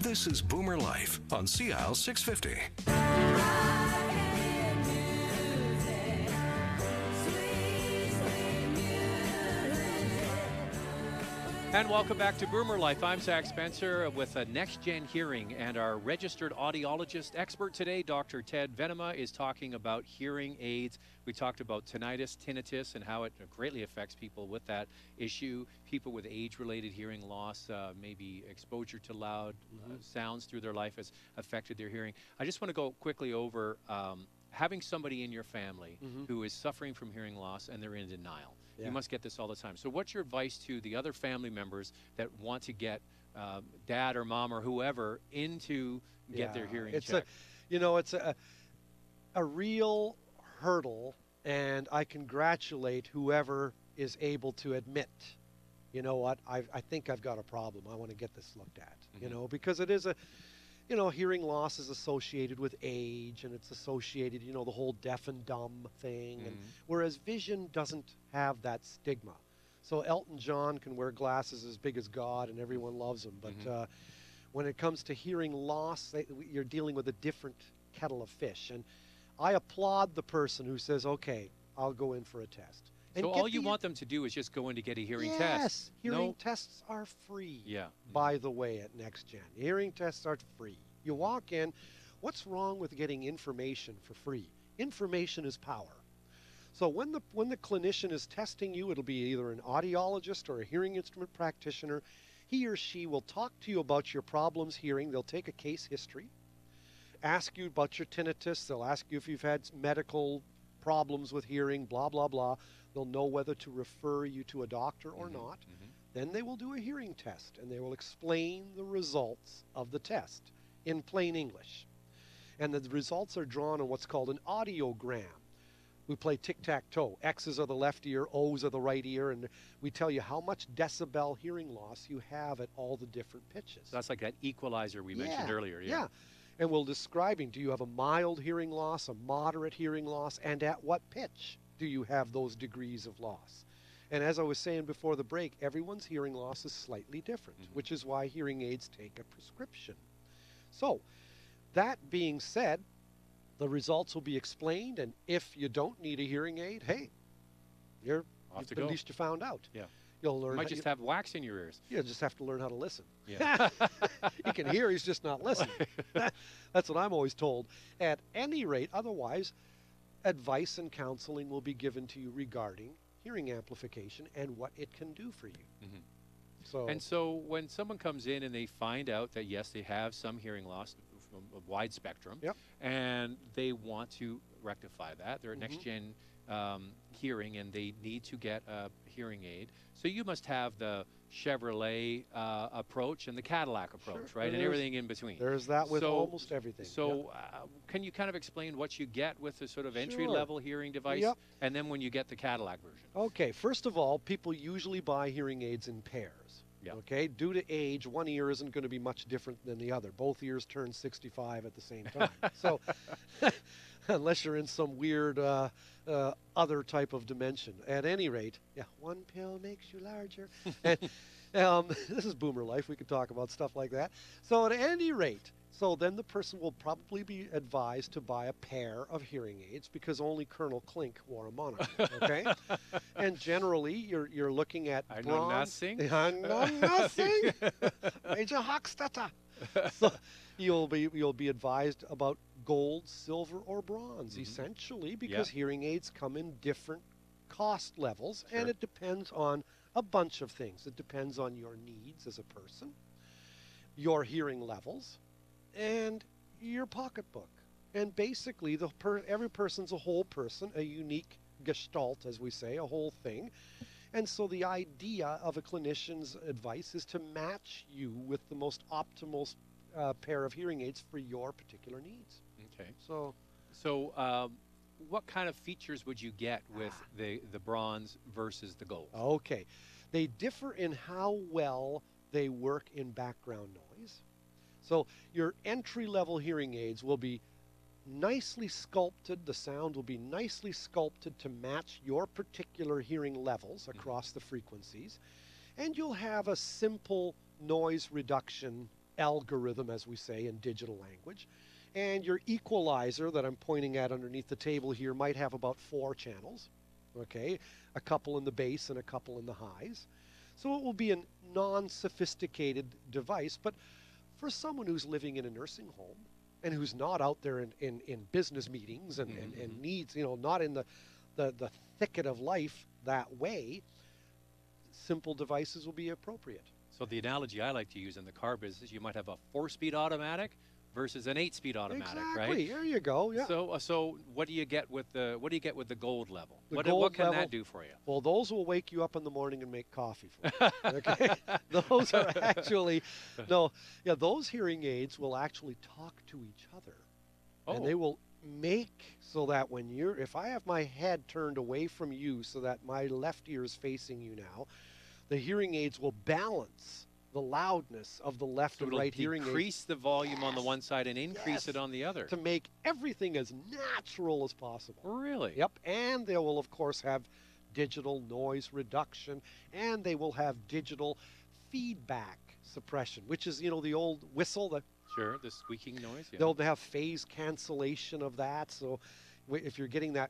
This is Boomer Life on CL 650. And welcome back to Boomer Life. I'm Zach Spencer with a NexGen hearing, and our registered audiologist expert today, Dr. Ted Venema, is talking about hearing aids. We talked about tinnitus, and how it greatly affects people with that issue. People with age-related hearing loss, maybe exposure to loud sounds through their life has affected their hearing. I just want to go quickly over having somebody in your family who is suffering from hearing loss and they're in denial. You must get this all the time. So what's your advice to the other family members that want to get dad or mom or whoever in to get their hearing checked? It's a real hurdle, and I congratulate whoever is able to admit, you know what, I think I've got a problem. I want to get this looked at, because it is hearing loss is associated with age, and it's associated, the whole deaf and dumb thing, and whereas vision doesn't have that stigma. So Elton John can wear glasses as big as God, and everyone loves him. But when it comes to hearing loss, you're dealing with a different kettle of fish. And I applaud the person who says, okay, I'll go in for a test. And so all you want them to do is just go in to get a hearing test? Yes, hearing tests are free, by the way, at NexGen. Hearing tests are free. You walk in, what's wrong with getting information for free? Information is power. So when the clinician is testing you, it'll be either an audiologist or a hearing instrument practitioner. He or she will talk to you about your problems hearing. They'll take a case history, ask you about your tinnitus. They'll ask you if you've had medical problems with hearing, blah, blah, blah. They'll know whether to refer you to a doctor or not. Then they will do a hearing test, and they will explain the results of the test in plain English. And the results are drawn on what's called an audiogram. We play tic-tac-toe. X's are the left ear, O's are the right ear, and we tell you how much decibel hearing loss you have at all the different pitches. So that's like that equalizer we mentioned earlier. Yeah. And we'll describing, do you have a mild hearing loss, a moderate hearing loss, and at what pitch do you have those degrees of loss? And as I was saying before the break, everyone's hearing loss is slightly different, which is why hearing aids take a prescription. So, that being said, the results will be explained, and if you don't need a hearing aid, hey, at least you found out. Yeah. You'll learn. You might just have wax in your ears. You just have to learn how to listen. Yeah. He can hear, he's just not listening. That's what I'm always told. At any rate, otherwise, advice and counseling will be given to you regarding hearing amplification and what it can do for you. So when someone comes in and they find out that, yes, they have some hearing loss from a wide spectrum, and they want to rectify that, they're at NexGen hearing, and they need to get a hearing aid. So you must have the Chevrolet approach and the Cadillac approach, right? And everything in between. There's that with almost everything. So can you kind of explain what you get with the sort of entry-level hearing device, and then when you get the Cadillac version? Okay, first of all, people usually buy hearing aids in pairs. Okay, due to age, one ear isn't going to be much different than the other. Both ears turn 65 at the same time. So unless you're in some weird other type of dimension. At any rate, one pill makes you larger. And, this is Boomer Life. We could talk about stuff like that. So at any rate, so then the person will probably be advised to buy a pair of hearing aids because only Colonel Klink wore a monocle, okay? And generally, you're looking at I know nothing. I know nothing. Major Hochstetter. So you'll be advised about gold, silver, or bronze, essentially, because hearing aids come in different cost levels, and it depends on a bunch of things. It depends on your needs as a person, your hearing levels, and your pocketbook. And basically, every person's a whole person, a unique gestalt, as we say, a whole thing. And so the idea of a clinician's advice is to match you with the most optimal pair of hearing aids for your particular needs. Okay. So what kind of features would you get with the bronze versus the gold? Okay. They differ in how well they work in background noise. So your entry-level hearing aids will be nicely sculpted. The sound will be nicely sculpted to match your particular hearing levels across the frequencies. And you'll have a simple noise reduction algorithm, as we say in digital language. And your equalizer that I'm pointing at underneath the table here might have about 4 channels, okay? A couple in the bass and a couple in the highs. So it will be a non-sophisticated device, but for someone who's living in a nursing home and who's not out there in business meetings and needs, not in the thicket of life that way, simple devices will be appropriate. So the analogy I like to use in the car business, you might have a 4-speed automatic versus an 8-speed automatic, right? Exactly. There you go. Yeah. So what do you get with the gold level? What can that do for you? Well, those will wake you up in the morning and make coffee for you. Okay. Those are actually those hearing aids will actually talk to each other. Oh. And they will make so that if I have my head turned away from you so that my left ear is facing you now, the hearing aids will balance the loudness of the left and right hearing aids. Decrease the volume on the one side and increase it on the other. To make everything as natural as possible. Really? Yep. And they will, of course, have digital noise reduction, and they will have digital feedback suppression, which is, the old whistle. Sure, the squeaking noise. Yeah. They'll have phase cancellation of that. So if you're getting that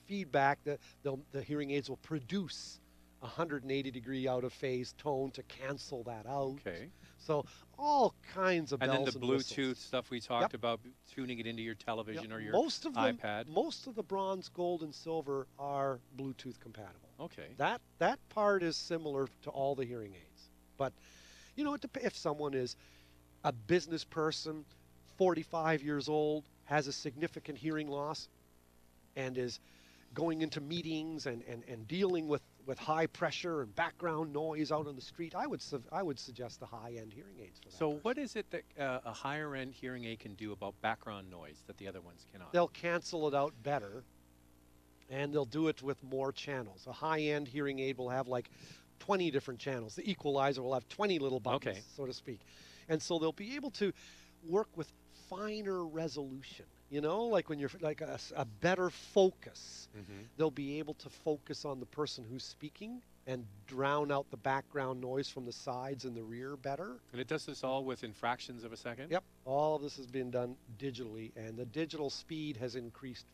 feedback, the hearing aids will produce 180-degree out-of-phase tone to cancel that out. Okay. So all kinds of bells and then the Bluetooth whistles. Stuff we talked about, tuning it into your television or your iPad. Most of the bronze, gold, and silver are Bluetooth compatible. Okay. That part is similar to all the hearing aids. But, if someone is a business person, 45 years old, has a significant hearing loss, and is going into meetings and dealing with high pressure and background noise out on the street, I would suggest the high-end hearing aids for that. So what is it that a higher-end hearing aid can do about background noise that the other ones cannot? They'll cancel it out better, and they'll do it with more channels. A high-end hearing aid will have like 20 different channels. The equalizer will have 20 little buttons, so to speak. And so they'll be able to work with finer resolution. Like when you're like a better focus, they'll be able to focus on the person who's speaking and drown out the background noise from the sides and the rear better. And it does this all within fractions of a second? Yep. All of this has been done digitally, and the digital speed has increased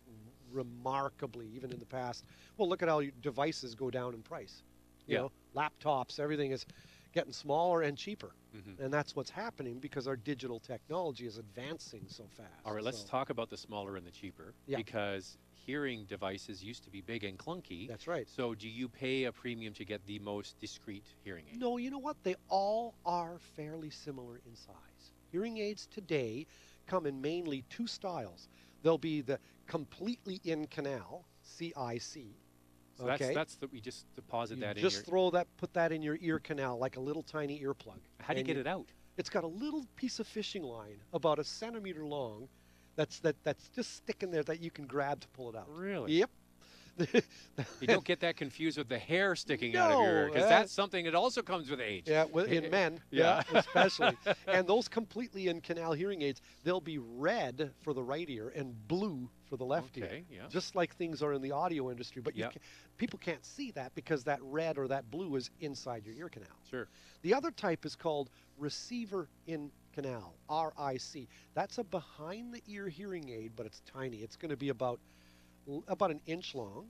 remarkably, even in the past. Well, look at how devices go down in price. You know, laptops, everything is getting smaller and cheaper. And that's what's happening because our digital technology is advancing so fast. All right, let's talk about the smaller and the cheaper. Because hearing devices used to be big and clunky. That's right. So do you pay a premium to get the most discreet hearing aid? No, you know what? They all are fairly similar in size. Hearing aids today come in mainly 2 styles. There'll be the completely in canal, CIC. So that's we just deposit that in your... Just put that in your ear canal like a little tiny earplug. How do you get it out? It's got a little piece of fishing line about 1 centimeter long that's just sticking there that you can grab to pull it out. Really? Yep. You don't get that confused with the hair sticking out of your ear, because that's something that also comes with age. Yeah, in men, especially. And those completely in canal hearing aids, they'll be red for the right ear and blue for the left ear, just like things are in the audio industry. But people can't see that because that red or that blue is inside your ear canal. Sure. The other type is called receiver in canal, RIC. That's a behind-the-ear hearing aid, but it's tiny. It's going to be about 1 inch long,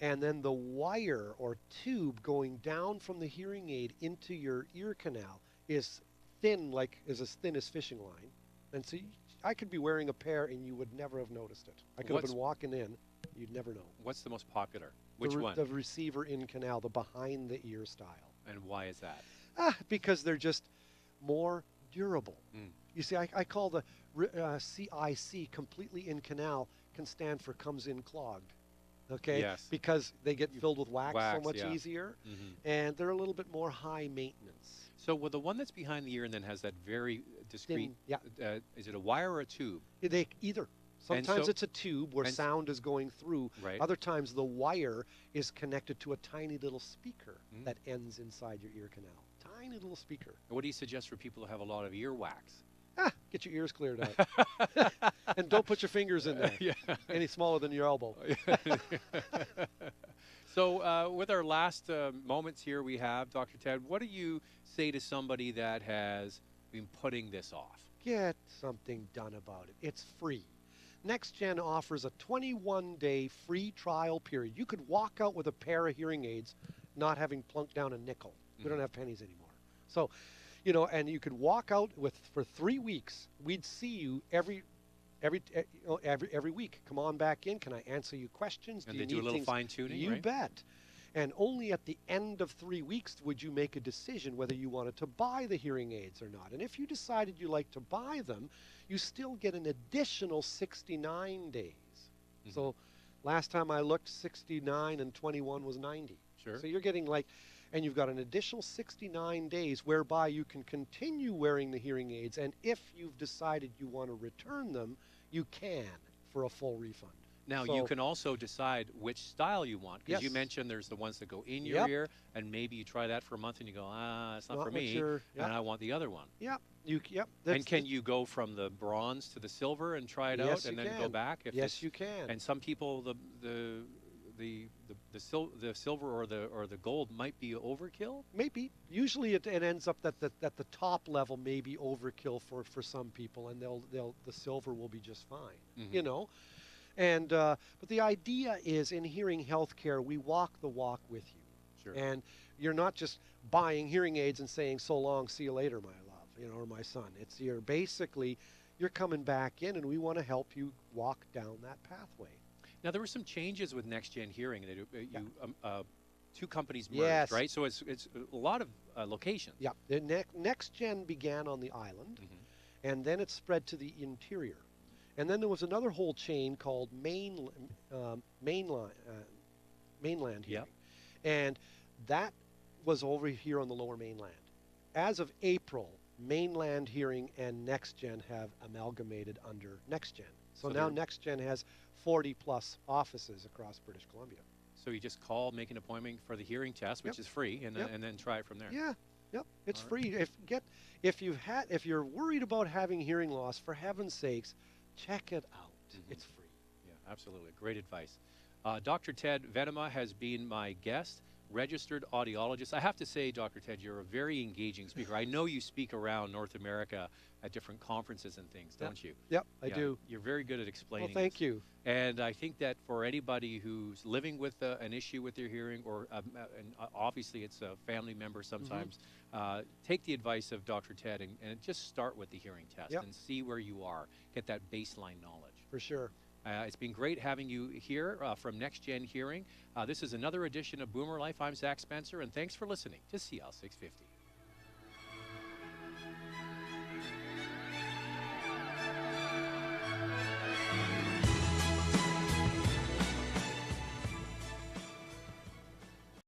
and then the wire or tube going down from the hearing aid into your ear canal is as thin as fishing line. And so I could be wearing a pair and you would never have noticed it. I could have been walking in, you'd never know. What's the most popular? Which one? The receiver in canal, the behind the ear style. And why is that? Because they're just more durable. You see, I call the CIC, completely in canal, can stand for comes in clogged. Okay? Yes. Because they get filled with wax so much easier, and they're a little bit more high maintenance. So with the one that's behind the ear and then has that very discreet, is it a wire or a tube? Either. Sometimes it's a tube where sound is going through. Right. Other times the wire is connected to a tiny little speaker that ends inside your ear canal. Tiny little speaker. What do you suggest for people who have a lot of ear wax? Get your ears cleared out. And don't put your fingers in there. Any smaller than your elbow. So with our last moments here we have, Dr. Ted, what do you say to somebody that has been putting this off. Get something done about it. It's free. NexGen offers a 21-day free trial period. You could walk out with a pair of hearing aids not having plunked down a nickel. We don't have pennies anymore. So, you know, and you could walk out with for 3 weeks. We'd see you every week. Come on back in. Can I answer you questions? And they do a little fine tuning, You right? bet. And only at the end of 3 weeks would you make a decision whether you wanted to buy the hearing aids or not. And if you decided you like to buy them, you still get an additional 69 days. So last time I looked, 69 and 21 was 90. Sure. So you're getting like, and you've got an additional 69 days whereby you can continue wearing the hearing aids. And if you've decided you want to return them, you can for a full refund. Now, you can also decide which style you want, because you mentioned there's the ones that go in your ear, and maybe you try that for a month and you go, it's not for me, and I want the other one. And can you go from the bronze to the silver and try it out and then go back? Yes, you can. And some people, the silver or the gold might be overkill? Maybe. Usually it ends up that the top level may be overkill for some people, and the silver will be just fine, you know. And but the idea is, in hearing healthcare, we walk the walk with you. Sure. And you're not just buying hearing aids and saying, so long, see you later, my love, you know, or my son. It's you're coming back in, and we want to help you walk down that pathway. Now, there were some changes with NexGen Hearing. Two companies merged, right? So it's a lot of locations. Yeah. The NexGen began on the island, and then it spread to the interior. And then there was another whole chain called Mainland Hearing. And that was over here on the lower mainland. As of April, Mainland Hearing and NexGen have amalgamated under NexGen. So now NexGen has 40-plus offices across British Columbia. So you just call, make an appointment for the hearing test, which is free, and then try it from there. It's free. If you're worried about having hearing loss, for heaven's sakes, check it out. It's free. Yeah, absolutely. Great advice. Dr. Ted Venema has been my guest, registered audiologist. I have to say, Dr. Ted, you're a very engaging speaker. I know you speak around North America at different conferences and things, don't you? Yep, I do. You're very good at explaining. Well, thank you. And I think that for anybody who's living with an issue with their hearing, or and obviously it's a family member sometimes, take the advice of Dr. Ted and just start with the hearing test and see where you are. Get that baseline knowledge. For sure. It's been great having you here from NexGen Hearing. This is another edition of Boomer Life. I'm Zach Spencer, and thanks for listening to CL 650.